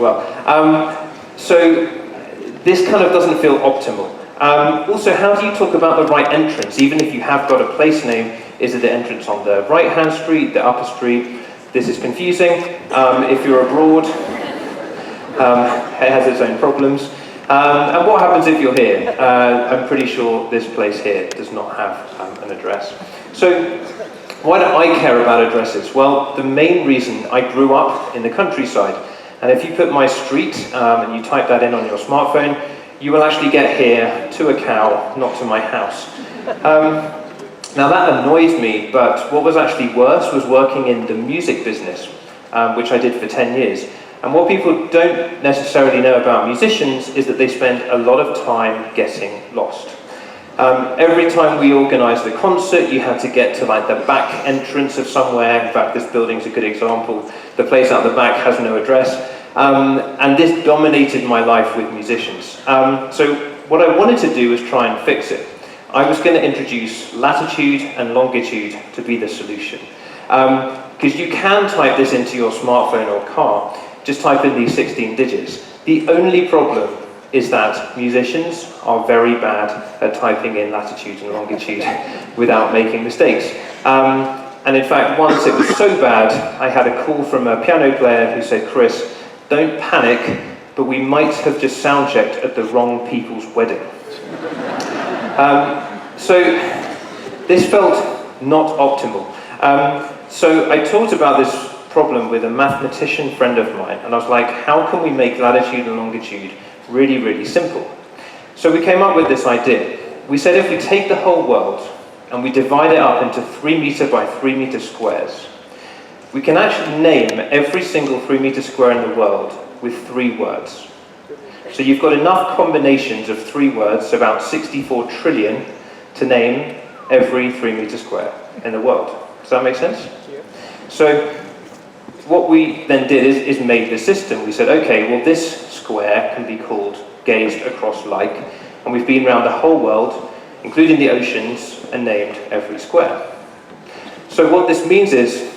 well. So this kind of doesn't feel optimal. Also, how do you talk about the right entrance? Even if you have got a place name, is it the entrance on the right-hand street, the upper street? This is confusing. If you're abroad, it has its own problems. And what happens if you're here? I'm pretty sure this place here does not have an address. So why do I care about addresses? Well, the main reason, I grew up in the countryside. And if you put my street and you type that in on your smartphone, you will actually get here to a cow, not to my house. Now that annoys me, but what was actually worse was working in the music business, which I did for 10 years. And what people don't necessarily know about musicians is that they spend a lot of time getting lost. Every time we organised a concert, you had to get to like the back entrance of somewhere. In fact, this building's a good example. The place out the back has no address. And this dominated my life with musicians. So what I wanted to do was try and fix it. I was going to introduce latitude and longitude to be the solution. Because you can type this into your smartphone or car, just type in these 16 digits. The only problem is that musicians are very bad at typing in latitude and longitude without making mistakes. And in fact, once it was so bad, I had a call from a piano player who said, "Chris, don't panic, but we might have just sound-checked at the wrong people's wedding." So this felt not optimal. So I talked about this problem with a mathematician friend of mine, and I was like, how can we make latitude and longitude really, really simple? So we came up with this idea. We said if we take the whole world and we divide it up into 3 meter by 3 meter squares, we can actually name every single 3 meter square in the world with 3 words. So you've got enough combinations of 3 words, about 64 trillion, to name every 3 meter square in the world. Does that make sense? So what we then did is made this system. We said, okay, well this square can be called gazed across like, and we've been around the whole world, including the oceans, and named every square. So what this means is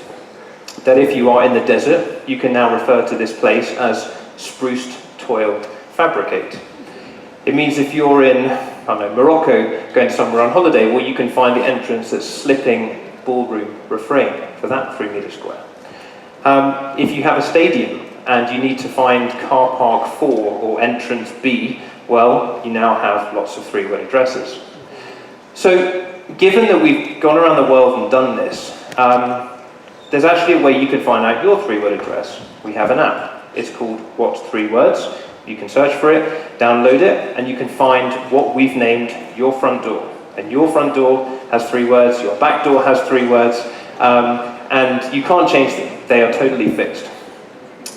that if you are in the desert, you can now refer to this place as spruced, toiled, fabricate. It means if you're in, I don't know, Morocco, going somewhere on holiday, well, you can find the entrance at slipping ballroom refrain for that 3 meter square. If you have a stadium and you need to find car park 4 or entrance B, well, you now have lots of 3-word addresses. So, given that we've gone around the world and done this, there's actually a way you can find out your 3-word address. We have an app. It's called What 3 Words. You can search for it, download it, and you can find what we've named your front door. And your front door has 3 words, your back door has 3 words, and you can't change them. They are totally fixed.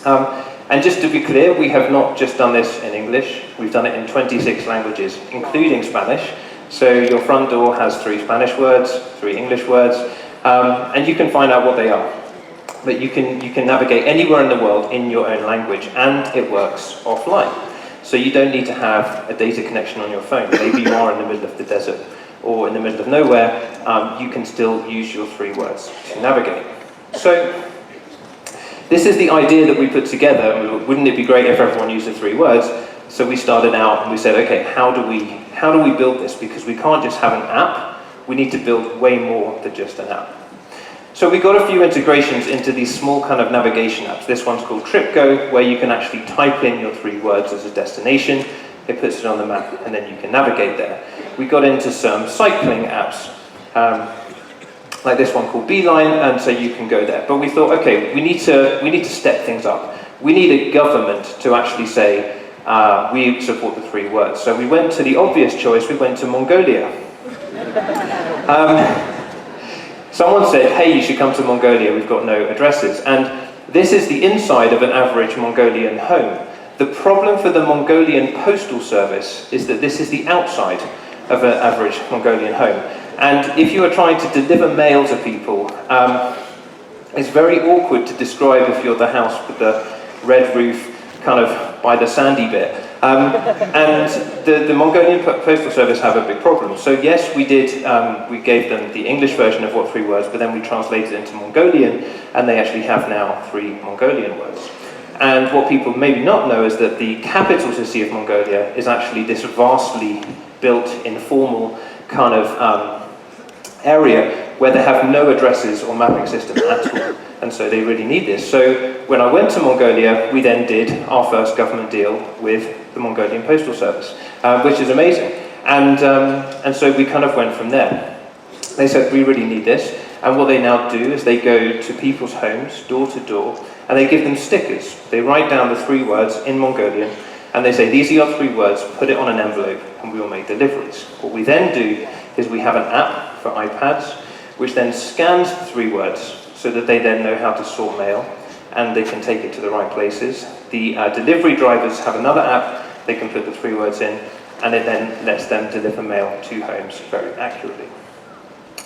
And just to be clear, we have not just done this in English, we've done it in 26 languages, including Spanish. So your front door has 3 Spanish words, 3 English words, and you can find out what they are. But you can navigate anywhere in the world in your own language, and it works offline. So you don't need to have a data connection on your phone. Maybe you are in the middle of the desert or in the middle of nowhere, you can still use your 3 words to navigate. So this is the idea that we put together. Wouldn't it be great if everyone used the 3 words? So we started out and we said, okay, how do we build this? Because we can't just have an app, we need to build way more than just an app. So we got a few integrations into these small kind of navigation apps. This one's called TripGo, where you can actually type in your 3 words as a destination, it puts it on the map, and then you can navigate there. We got into some cycling apps, like this one called Beeline, and so you can go there. But we thought, okay, we need to step things up. We need a government to actually say, we support the 3 words. So we went to the obvious choice, we went to Mongolia. Someone said, hey, you should come to Mongolia, we've got no addresses. And this is the inside of an average Mongolian home. The problem for the Mongolian postal service is that this is the outside of an average Mongolian home. And if you are trying to deliver mail to people, it's very awkward to describe if you're the house with the red roof kind of by the sandy bit. And the Mongolian Postal Service have a big problem. So yes, we gave them the English version of What 3 Words, but then we translated it into Mongolian, and they actually have now 3 Mongolian words. And what people maybe not know is that the capital city of Mongolia is actually this vastly built, informal kind of area where they have no addresses or mapping system at all. And so they really need this. So when I went to Mongolia, we then did our first government deal with the Mongolian Postal Service, which is amazing. And so we kind of went from there. They said, we really need this. And what they now do is they go to people's homes, door to door, and they give them stickers. They write down the 3 words in Mongolian, and they say, these are your 3 words, put it on an envelope, and we will make deliveries. What we then do is we have an app for iPads, which then scans the 3 words, so that they then know how to sort mail, and they can take it to the right places. The delivery drivers have another app, they can put the 3 words in, and it then lets them deliver mail to homes very accurately.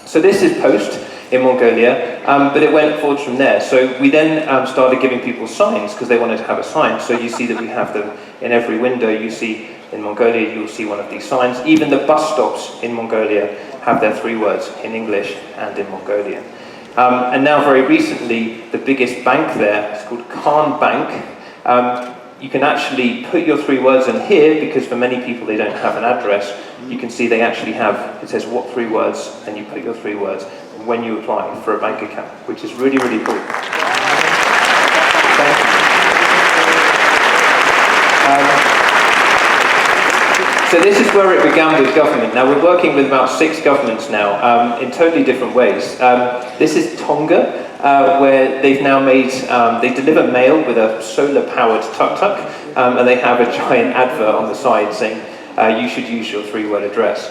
So this is post in Mongolia, but it went forward from there. So we then started giving people signs, because they wanted to have a sign. So you see that we have them in every window. You see in Mongolia, you'll see one of these signs. Even the bus stops in Mongolia have their 3 words in English and in Mongolian. And now very recently, the biggest bank there, it's called Khan Bank. You can actually put your 3 words in here, because for many people they don't have an address. You can see they actually have, it says what 3 words, and you put your 3 words when you apply for a bank account, which is really, really cool. Thank you. So this is where it began with government. Now we're working with about 6 governments now, in totally different ways. This is Tonga, where they've now made, they deliver mail with a solar-powered tuk-tuk, and they have a giant advert on the side saying, you should use your 3-word address.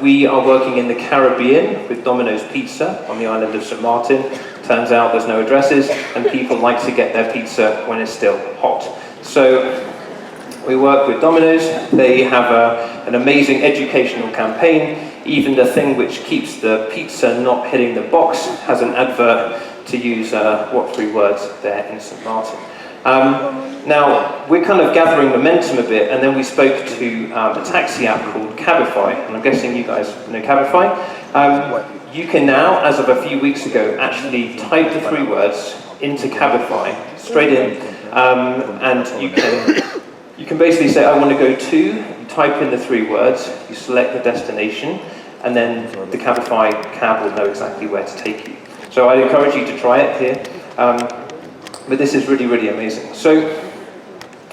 We are working in the Caribbean with Domino's Pizza on the island of St. Martin. Turns out there's no addresses, and people like to get their pizza when it's still hot. So we work with Domino's. They have an amazing educational campaign. Even the thing which keeps the pizza not hitting the box has an advert to use what 3 words there in St. Martin. Now, we're kind of gathering momentum a bit, and then we spoke to a taxi app called Cabify, and I'm guessing you guys know Cabify. You can now, as of a few weeks ago, actually type the 3 words into Cabify, straight in, and you can basically say, I want to go to, you type in the 3 words, you select the destination, and then the Cabify cab will know exactly where to take you. So I'd encourage you to try it here. But this is really, really amazing. So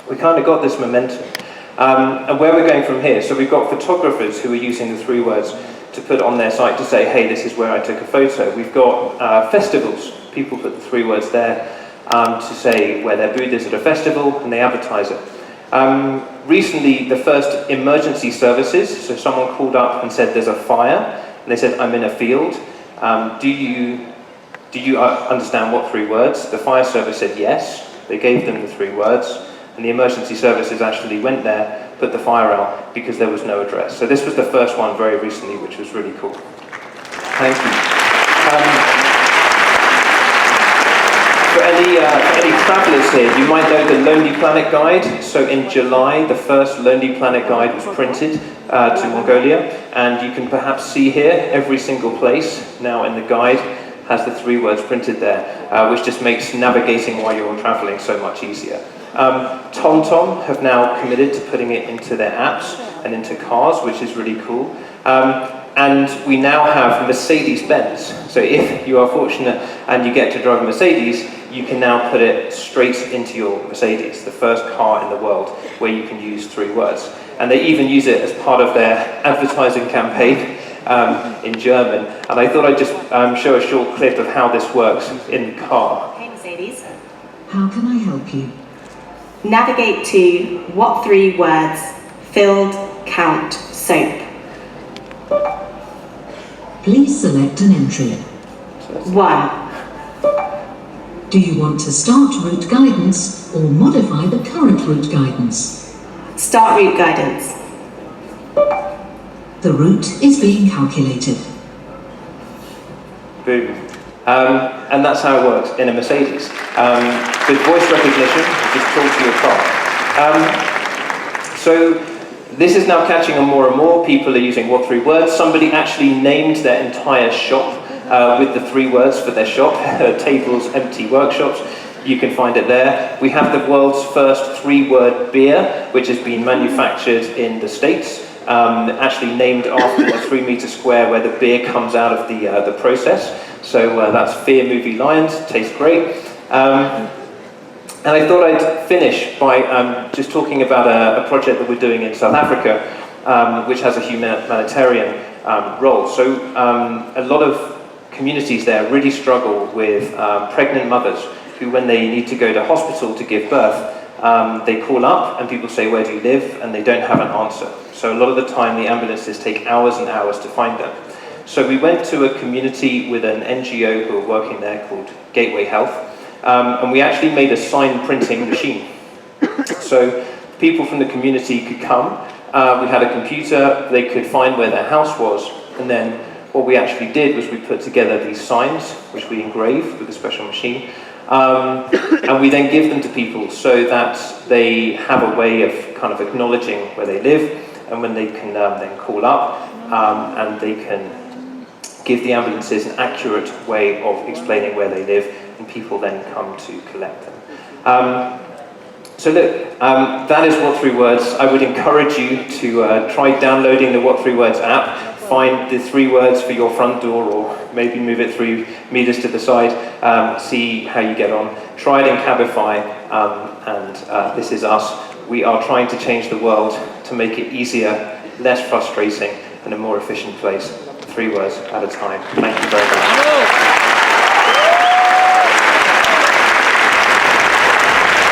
we kind of got this momentum. And where we're going from here, so we've got photographers who are using the 3 words to put on their site to say, hey, this is where I took a photo. We've got festivals. People put the 3 words there to say where their booth is at a festival, and they advertise it. Recently, the first emergency services, so someone called up and said there's a fire, and they said, I'm in a field. Do you understand what 3 words? The fire service said yes. They gave them the 3 words, and the emergency services actually went there, put the fire out, because there was no address. So this was the first one very recently, which was really cool. Thank you. For any travellers here, you might know the Lonely Planet Guide. So in July, the first Lonely Planet Guide was printed to Mongolia, and you can perhaps see here every single place now in the guide has the 3 words printed there, which just makes navigating while you're travelling so much easier. TomTom have now committed to putting it into their apps and into cars, which is really cool. And we now have Mercedes-Benz. So if you are fortunate and you get to drive a Mercedes, you can now put it straight into your Mercedes, the first car in the world where you can use 3 words. And they even use it as part of their advertising campaign in German. And I thought I'd just show a short clip of how this works in the car. Hey Mercedes. How can I help you? Navigate to what 3 words? Filled, count, soap. Please select an entry. 1. Do you want to start route guidance or modify the current route guidance? Start route guidance. The route is being calculated. Boom. And that's how it works in a Mercedes. With voice recognition, just talk to your car. So this is now catching on more and more. People are using what 3 words. Somebody actually named their entire shop with the 3 words for their shop. Tables, empty workshops. You can find it there. We have the world's first 3-word beer, which has been manufactured in the States, actually named after the 3-meter square where the beer comes out of the process. So that's Fear Movie Lions, tastes great. And I thought I'd finish by just talking about a project that we're doing in South Africa, which has a humanitarian role. So a lot of communities there really struggle with pregnant mothers who, when they need to go to hospital to give birth, they call up and people say, "Where do you live?" and they don't have an answer. So a lot of the time the ambulances take hours and hours to find them. So we went to a community with an NGO who are working there called Gateway Health, and we actually made a sign printing machine. So people from the community could come, we had a computer, they could find where their house was, and then what we actually did was we put together these signs, which we engrave with a special machine, and we then give them to people so that they have a way of kind of acknowledging where they live, and when they can then call up, and they can give the ambulances an accurate way of explaining where they live, and people then come to collect them. So look, that is What 3 Words. I would encourage you to try downloading the What 3 Words app, find the 3 words for your front door, or maybe move it 3 meters to the side, see how you get on. Try it in Cabify, and this is us. We are trying to change the world to make it easier, less frustrating, and a more efficient place. 3 words at a time. Thank you very much.